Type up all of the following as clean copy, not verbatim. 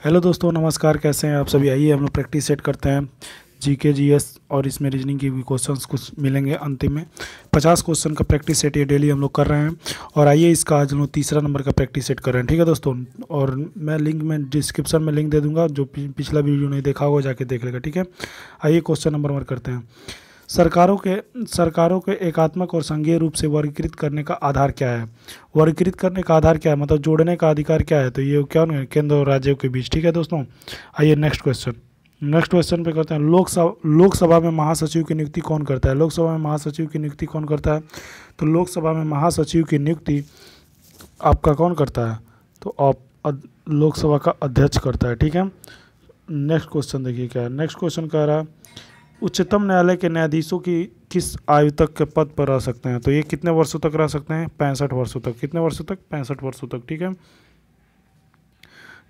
Hello दोस्तों, नमस्कार। कैसे हैं आप सभी? आइए हम लोग प्रैक्टिस सेट करते हैं जीके जीएस और इसमें रीजनिंग की भी क्वेश्चंस कुछ मिलेंगे अंतिम में। 50 क्वेश्चन का प्रैक्टिस सेट ये डेली हम लोग कर रहे हैं। और आइए इसका आज हम लोग तीसरा नंबर का प्रैक्टिस सेट कर रहे हैं। ठीक है दोस्तों, और मैं लिंक में डिस्क्रिप्शन में लिंक दे दूंगा, जो पिछला वीडियो नहीं देखा होगा जाके देख लेगा। ठीक है, आइए क्वेश्चन नंबर करते हैं। सरकारों के एकात्मक और संघीय रूप से वर्गीकृत करने का आधार क्या है? वर्गीकृत करने का आधार क्या है, मतलब जोड़ने का अधिकार क्या है? तो ये क्या है, केंद्र और राज्यों के बीच। ठीक है दोस्तों, आइए नेक्स्ट क्वेश्चन पे करते हैं। लोकसभा में महासचिव की नियुक्ति कौन करता है? लोकसभा में महासचिव की नियुक्ति कौन करता है? तो लोकसभा में महासचिव की नियुक्ति आपका कौन करता है? तो आप लोकसभा का अध्यक्ष करता है। ठीक है, नेक्स्ट क्वेश्चन देखिए क्या है। नेक्स्ट क्वेश्चन कह रहा है उच्चतम न्यायालय के न्यायाधीशों की किस आयु तक के पद पर रह सकते हैं? तो ये कितने वर्षों तक रह सकते हैं? 65 वर्षों तक। कितने वर्षों तक? 65 वर्षों तक। ठीक है,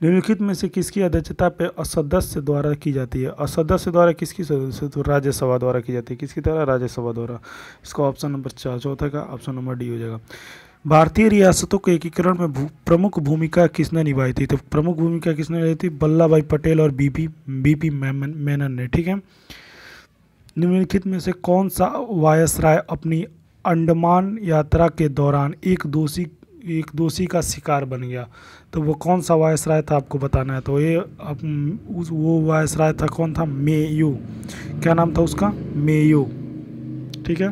निम्नलिखित में से किसकी अध्यक्षता पे असदस्य द्वारा की जाती है? असदस्य द्वारा किसकी सदस्य? तो राज्यसभा द्वारा की जाती है। किसकी द्वारा? राज्यसभा द्वारा। इसका ऑप्शन नंबर चौथा का ऑप्शन नंबर डी हो जाएगा। भारतीय रियासतों के एकीकरण में प्रमुख भूमिका किसने निभाई थी? तो प्रमुख भूमिका किसने निभाई थी? वल्लभ भाई पटेल और बीपी मेनन ने। ठीक है, निम्नलिखित में से कौन सा वायसराय अपनी अंडमान यात्रा के दौरान एक दोषी का शिकार बन गया? तो वो कौन सा वायसराय था, आपको बताना है। तो ये वो वायसराय था, कौन था? मेयो। क्या नाम था उसका? मेयो। ठीक है,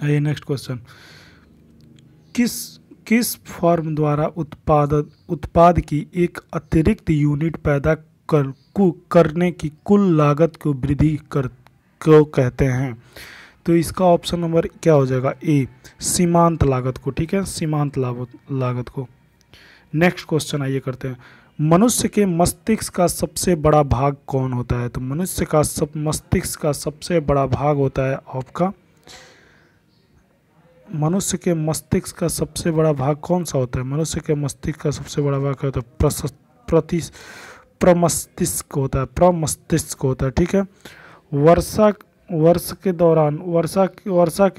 आइए नेक्स्ट क्वेश्चन। किस फर्म द्वारा उत्पाद की एक अतिरिक्त यूनिट पैदा करने की कुल लागत को वृद्धि को कहते हैं? तो इसका ऑप्शन नंबर क्या हो जाएगा? ए, सीमांत लागत को। ठीक है, सीमांत लागत को। नेक्स्ट क्वेश्चन आइए करते हैं। मनुष्य के मस्तिष्क का सबसे बड़ा भाग कौन होता है? तो मनुष्य का मस्तिष्क का सबसे बड़ा भाग होता है आपका, मनुष्य के मस्तिष्क का सबसे बड़ा भाग कौन सा होता है? मनुष्य के मस्तिष्क का सबसे बड़ा भाग होता है प्रमस्तिष्क होता है। प्रमस्तिष्क होता है। ठीक है, वर्षा के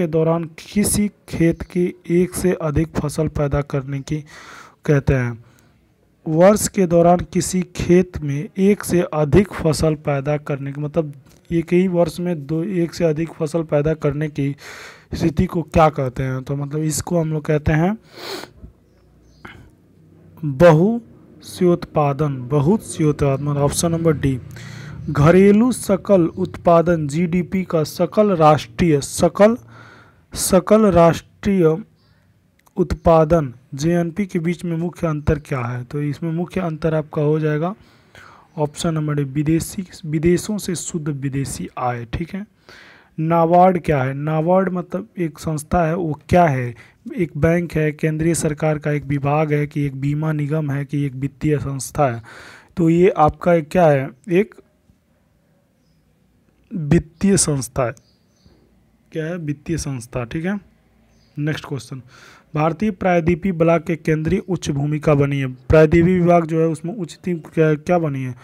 दौरान किसी खेत की एक से अधिक फसल पैदा करने की कहते हैं? वर्ष के दौरान किसी खेत में एक से अधिक फसल पैदा करने की, मतलब एक ही वर्ष में एक से अधिक फसल पैदा करने की स्थिति को क्या कहते हैं? तो मतलब इसको हम लोग कहते हैं बहुस्योत्पादन। मतलब ऑप्शन नंबर डी। घरेलू सकल उत्पादन जीडीपी का सकल राष्ट्रीय उत्पादन जेएनपी के बीच में मुख्य अंतर क्या है? तो इसमें मुख्य अंतर आपका हो जाएगा ऑप्शन नंबर डी, विदेशों से शुद्ध विदेशी आय। ठीक है, नाबार्ड क्या है? नाबार्ड मतलब एक संस्था है, वो क्या है? एक बैंक है, केंद्रीय सरकार का एक विभाग है, कि एक बीमा निगम है, कि एक वित्तीय संस्था है? तो ये आपका एक क्या है? एक वित्तीय संस्था है। क्या है? वित्तीय संस्था। ठीक है, नेक्स्ट क्वेश्चन। भारतीय प्रायद्वीपीय ब्लॉक के केंद्रीय उच्च भूमिका बनी है। प्रायद्वीपीय विभाग जो है उसमें उच्च क्या बनी है?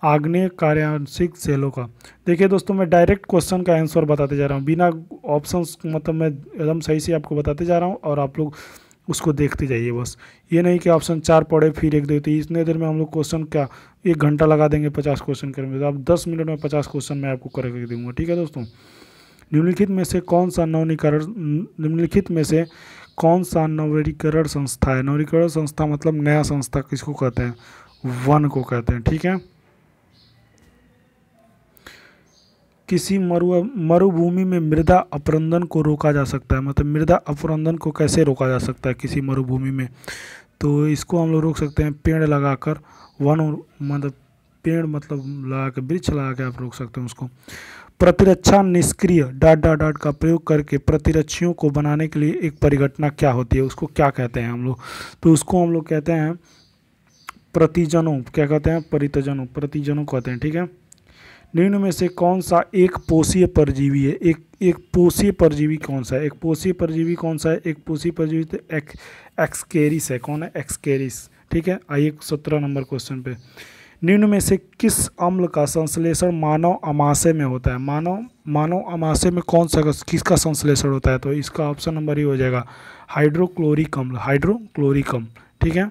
आग्नेय कार्यांशिक सेलों का। देखिए दोस्तों, मैं डायरेक्ट क्वेश्चन का आंसर बताते जा रहा हूँ, बिना ऑप्शंस, मतलब मैं एकदम सही से आपको बताते जा रहा हूँ, और आप लोग उसको देखते जाइए बस। ये नहीं कि ऑप्शन 4 पढ़े फिर 1 देते। इतने देर में हम लोग क्वेश्चन क्या 1 घंटा लगा देंगे 50 क्वेश्चन करने में, तो आप 10 मिनट में 50 क्वेश्चन मैं आपको करके दूंगा। ठीक है दोस्तों, निम्नलिखित में से कौन सा नवीकरण संस्था है? नवीकरण संस्था मतलब नया संस्था किसको कहते हैं? वन को कहते हैं। ठीक है, किसी मरुभूमि में मृदा अपरदन को रोका जा सकता है। मतलब मृदा अपरदन को कैसे रोका जा सकता है किसी मरुभूमि में? तो इसको हम लोग रोक सकते हैं पेड़ लगाकर। मतलब पेड़ मतलब लगा के, वृक्ष लगा के आप रोक सकते हैं उसको। प्रतिरक्षा निष्क्रिय ... का प्रयोग करके प्रतिरक्षियों को बनाने के लिए एक परिघटना क्या होती है? उसको क्या कहते हैं हम लोग? तो उसको हम लोग कहते हैं प्रतिजनों। क्या कहते हैं? प्रतिजनों कहते हैं। ठीक है, निम्न में से कौन सा एक पोषीय परजीवी है? एक पोषीय परजीवी कौन सा है? एक पोषीय परजीवी कौन सा है? एक पोषीय परजीवी तो एक्सकेरिस है। कौन है? एक्सकेरिस। ठीक है, आइए 17 नंबर क्वेश्चन पे। निम्न में से किस अम्ल का संश्लेषण मानव आमाशय में होता है? मानव आमाशय में कौन सा किसका संश्लेषण होता है? तो इसका ऑप्शन नंबर ही हो जाएगा हाइड्रोक्लोरिक अम्ल। ठीक है,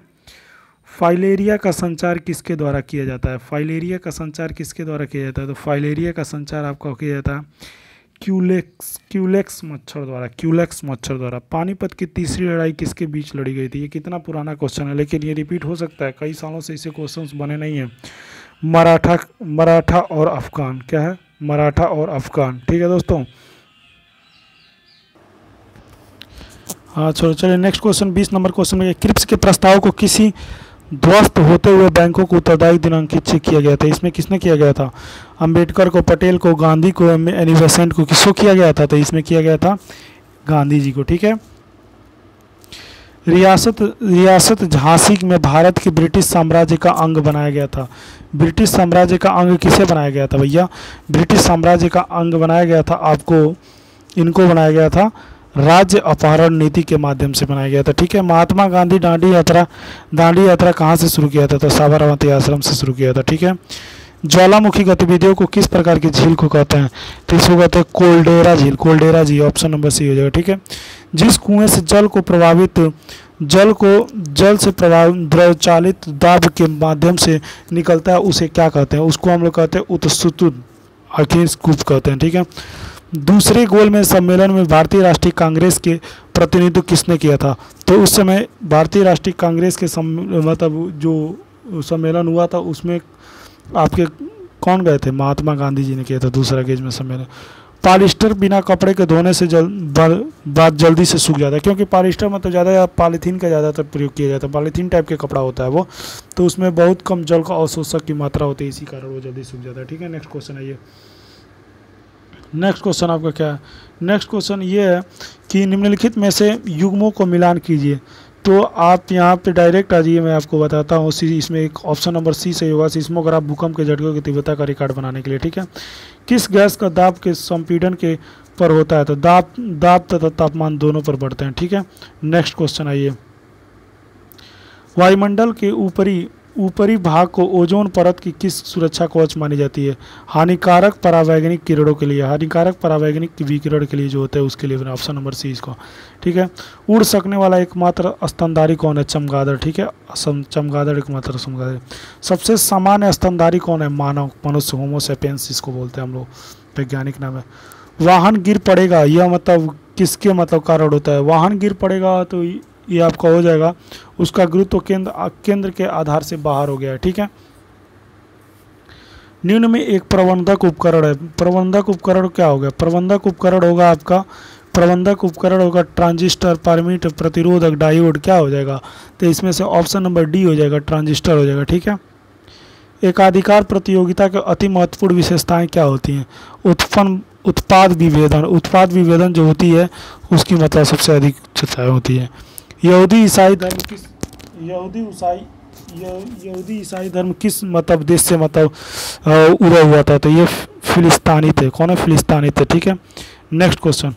फाइलेरिया का संचार किसके द्वारा किया जाता है? फाइलेरिया का संचार किसके द्वारा किया जाता है? तो फाइलेरिया का संचार आपका किया जाता है क्यूलेक्स मच्छर द्वारा, क्यूलेक्स मच्छर द्वारा। पानीपत की तीसरी लड़ाई किसके बीच लड़ी गई थी? ये कितना पुराना क्वेश्चन है, लेकिन ये रिपीट हो सकता है, कई सालों से इसे क्वेश्चंस बने नहीं हैं। मराठा और अफगान, क्या है? मराठा और अफगान। ठीक है दोस्तों। हाँ चलो चलिए नेक्स्ट क्वेश्चन, 20 नंबर क्वेश्चन में, क्रिप्स के प्रस्ताव को किसी ध्वस्त होते हुए बैंकों को उत्तरदायी दिनांकित चेक किया गया था? इसमें किसने किया गया था? अंबेडकर को, पटेल को, गांधी को, एनी बेसेंट को, किसको किया गया था? तो इसमें किया गया था गांधी जी को। ठीक है। रियासत झांसी में भारत के ब्रिटिश साम्राज्य का अंग बनाया गया था। ब्रिटिश साम्राज्य का अंग किसे बनाया गया था भैया? ब्रिटिश साम्राज्य का अंग बनाया गया था आपको, इनको बनाया गया था, राज्य अपहरण नीति के माध्यम से बनाया गया था। ठीक है। महात्मा गांधी दांडी यात्रा कहाँ से शुरू किया था? तो साबरमती आश्रम से शुरू किया था। ठीक है। ज्वालामुखी गतिविधियों को किस प्रकार की झील को कहते हैं? तो इसको कहते हैं कोल्डेरा झील, कोल्डेरा झील, ऑप्शन नंबर सी हो जाएगा। ठीक है। जिस कुएं से जल से प्रभावित द्रव चालित दाब के माध्यम से निकलता है उसे क्या कहते हैं? उसको हम लोग कहते हैं उत्सुतुद कूप कहते हैं। ठीक है। दूसरे गोलमेज सम्मेलन में भारतीय राष्ट्रीय कांग्रेस के प्रतिनिधित्व किसने किया था? तो उस समय भारतीय राष्ट्रीय कांग्रेस के मतलब जो सम्मेलन हुआ था उसमें आपके कौन गए थे? महात्मा गांधी जी ने किया था दूसरा गेज में सम्मेलन। पॉलिस्टर बिना कपड़े के धोने से बात जल्दी से सूख जाता है, क्योंकि पॉलिस्टर मतलब ज़्यादा पॉलीथीन का ज़्यादातर प्रयोग किया जाता है, पॉलीथीन टाइप के कपड़ा होता है वो, तो उसमें बहुत कम जल का अवशोषक की मात्रा होती है, इसी कारण वो जल्दी सूख जाता है। ठीक है। नेक्स्ट क्वेश्चन है ये। नेक्स्ट क्वेश्चन आपका क्या है? नेक्स्ट क्वेश्चन ये है कि निम्नलिखित में से युग्मों को मिलान कीजिए। तो आप यहाँ पे डायरेक्ट आ जाइए, मैं आपको बताता हूँ। इसमें एक ऑप्शन नंबर सी सही होगा, सिस्मोग्राफ भूकंप के झटकों की तीव्रता का रिकॉर्ड बनाने के लिए। ठीक है। किस गैस का दाब के संपीड़न के पर होता है? तो दाब तथा तापमान दोनों पर बढ़ते हैं। ठीक है। नेक्स्ट क्वेश्चन आइए। वायुमंडल के ऊपरी भाग को ओजोन परत की किस सुरक्षा कवच मानी जाती है? हानिकारक परावैंगनिक किरणों के लिए, हानिकारक परावैंगनिक विकिरण के लिए जो होता है उसके लिए, ऑप्शन नंबर सी इसको। ठीक है। उड़ सकने वाला एकमात्र स्तनधारी कौन है? चमगादड़। ठीक है। चमगादड़ एकमात्र चमगादड़। सबसे सामान्य स्तनधारी कौन है? मानव, मनुष्य, होमो सैपियंस इसको बोलते हैं हम लोग, वैज्ञानिक नाम है। वाहन गिर पड़ेगा, यह मतलब किसके मतलब कारण होता है? वाहन गिर पड़ेगा तो ये आपका हो जाएगा, उसका गुरुत्व केंद्र के आधार से बाहर हो गया है। ठीक है। निम्न में एक प्रबंधक उपकरण है। प्रबंधक उपकरण क्या होगा? प्रबंधक उपकरण होगा आपका, प्रबंधक उपकरण होगा ट्रांजिस्टर, परमीट, प्रतिरोधक, डायोड, क्या हो जाएगा? तो इसमें से ऑप्शन नंबर डी हो जाएगा, ट्रांजिस्टर हो जाएगा। ठीक है। एकाधिकार प्रतियोगिता के अति महत्वपूर्ण विशेषताएं क्या होती हैं? उत्पाद विभेदन जो होती है उसकी मतलब सबसे अधिक विशेषताएं होती है। यहूदी ईसाई धर्म किस मतलब देश से मतलब उड़ा हुआ था? तो ये फिलिस्तानी थे। कौन है? फिलिस्तानी थे। ठीक है। Next question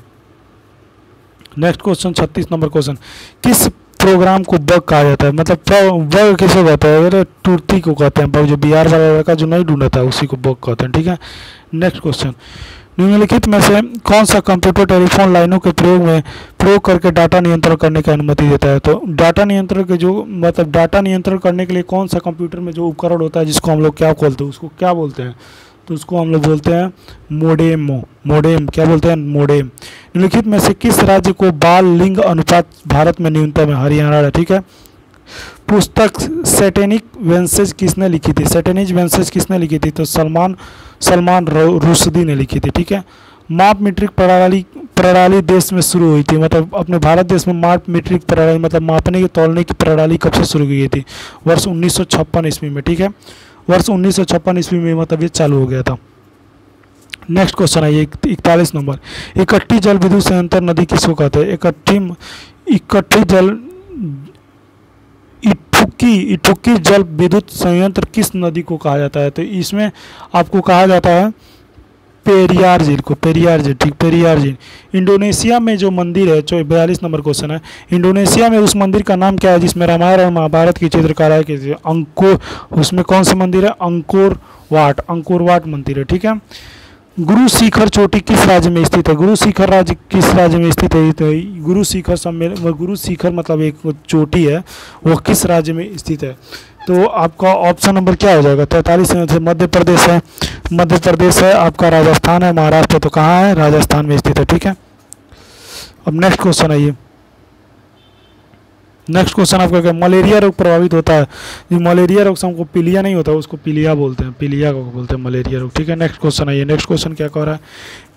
36 number question. किस प्रोग्राम को बग कहा जाता है? मतलब बग किसे कहते हैं? अरे टूटी को कहते हैं बग, जो बिहार वाला लड़का जो नहीं ढूंढता है उसी को बग कहते हैं। ठीक है। Next question. निम्नलिखित में से कौन सा कंप्यूटर टेलीफोन लाइनों के प्रयोग करके डाटा नियंत्रण करने की अनुमति देता है? तो डाटा नियंत्रण के जो मतलब डाटा नियंत्रण करने के लिए कौन सा कंप्यूटर में जो उपकरण होता है जिसको हम लोग क्या बोलते हैं, उसको क्या बोलते हैं? तो उसको हम लोग बोलते हैं मोडेम। क्या बोलते हैं? मोडेम। निम्नलिखित में से किस राज्य को बाल लिंग अनुपात भारत में न्यूनतम है? हरियाणा। ठीक है। पुस्तक सैटेनिक वेंसेज किसने लिखी थी? सैटेनिक वेंसेज किसने लिखी थी? तो सलमान रुश्दी ने लिखी थी। ठीक है। माप मीट्रिक प्रणाली देश में शुरू हुई थी, मतलब अपने भारत देश में माप मीट्रिक प्रणाली मतलब मापने की तौलने की प्रणाली कब से शुरू की गई थी? वर्ष 1956 ईस्वी में। ठीक है। वर्ष 1956 ईस्वी में मतलब ये चालू हो गया था। नेक्स्ट क्वेश्चन है 41 नंबर। इकट्ठी जल विद्युत संयंत्र नदी किसको कहते हैं? इकट्ठी जल इटुक्की जल विद्युत संयंत्र किस नदी को कहा जाता है? तो इसमें आपको कहा जाता है पेरियार झील को, पेरियार झील। ठीक, पेरियार झील। इंडोनेशिया में जो मंदिर है, 42 नंबर क्वेश्चन है, इंडोनेशिया में उस मंदिर का नाम क्या है जिसमें रामायण और महाभारत की चित्रकला की? उसमें कौन सा मंदिर है? अंकोर वाट मंदिर है। ठीक है। गुरु शिखर चोटी किस राज्य में स्थित है? गुरु शिखर राज्य किस राज्य में स्थित है? तो गुरु शिखर सम्मेलन, गुरु शिखर मतलब एक चोटी है, वो किस राज्य में स्थित है? तो आपका ऑप्शन नंबर क्या हो जाएगा? 43 में मध्य प्रदेश है, मध्य प्रदेश है, आपका राजस्थान है, महाराष्ट्र है, तो कहाँ है? राजस्थान में स्थित है। ठीक है, अब नेक्स्ट क्वेश्चन आइए। नेक्स्ट क्वेश्चन आपका क्या? मलेरिया रोग प्रभावित होता है, जो मलेरिया रोग से हमको पीलिया नहीं होता, उसको पीलिया बोलते हैं, पीलिया को बोलते हैं मलेरिया रोग। ठीक है, नेक्स्ट क्वेश्चन आइए। नेक्स्ट क्वेश्चन क्या कह रहा है?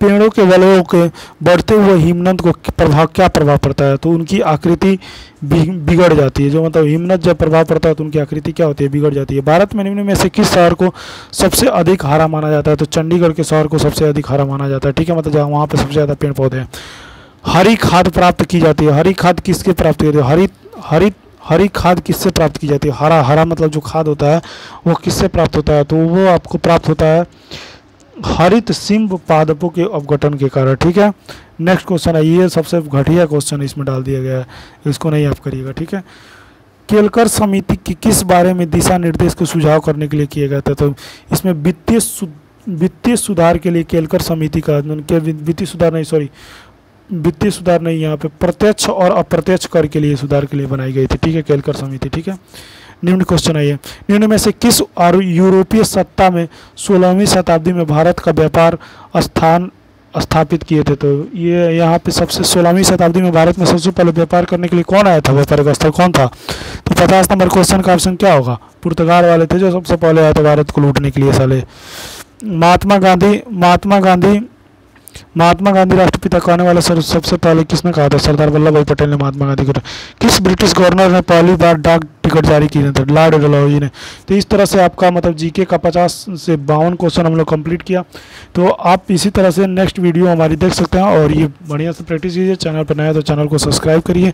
पेड़ों के वलयों के बढ़ते हुए हिमनद को क्या प्रभाव पड़ता है? तो उनकी आकृति बिगड़ जाती है। जो मतलब हिमनद जब प्रभाव पड़ता है तो उनकी आकृति क्या होती है? बिगड़ जाती है। भारत में निम्न में से किस शहर को सबसे अधिक हरा माना जाता है? तो चंडीगढ़ के शहर को सबसे अधिक हरा माना जाता है। ठीक है, मतलब जहाँ वहाँ पर सबसे ज़्यादा पेड़ पौधे हैं। हरी खाद प्राप्त की जाती है। हरी खाद किसके प्राप्त की जाती है? हरी खाद किससे प्राप्त की जाती है? हरा मतलब जो खाद होता है वो किससे प्राप्त होता है? तो वो आपको प्राप्त होता है हरित सिंह पादपों के अपघटन के कारण। ठीक है, नेक्स्ट क्वेश्चन है, ये सबसे घटिया क्वेश्चन इसमें डाल दिया गया है, इसको नहीं आप करिएगा। ठीक है, केलकर समिति की किस बारे में दिशा निर्देश को सुझाव करने के लिए किया गया था? तो इसमें वित्तीय सुधार के लिए केलकर समिति का, वित्तीय सुधार नहीं, यहाँ पे प्रत्यक्ष और अप्रत्यक्ष कर के लिए सुधार के लिए बनाई गई थी। ठीक है, केलकर समिति। ठीक है, निम्न क्वेश्चन है ये, निम्न में से किस यूरोपीय सत्ता में 16वीं शताब्दी में भारत का व्यापार स्थान स्थापित किए थे? तो ये यहाँ पे सबसे 16वीं शताब्दी में भारत में सबसे पहले व्यापार करने के लिए कौन आया था? व्यापारिक स्थल कौन था? तो 50 नंबर क्वेश्चन का ऑप्शन क्या होगा? पुर्तगाल वाले थे जो सबसे पहले आए थे भारत को लूटने के लिए साले। महात्मा गांधी राष्ट्रपिता कहने वाला सबसे पहले किसने कहा था? सरदार वल्लभ भाई पटेल ने महात्मा गांधी को। किस ब्रिटिश गवर्नर ने पहली बार डाक टिकट जारी किए थे? लॉर्ड डलहौजी ने। तो इस तरह से आपका मतलब जीके का 50 से 52 क्वेश्चन हम लोग कंप्लीट किया। तो आप इसी तरह से नेक्स्ट वीडियो हमारी देख सकते हैं और ये बढ़िया से प्रैक्टिस कीजिए। चैनल पर नया तो चैनल को सब्सक्राइब करिए।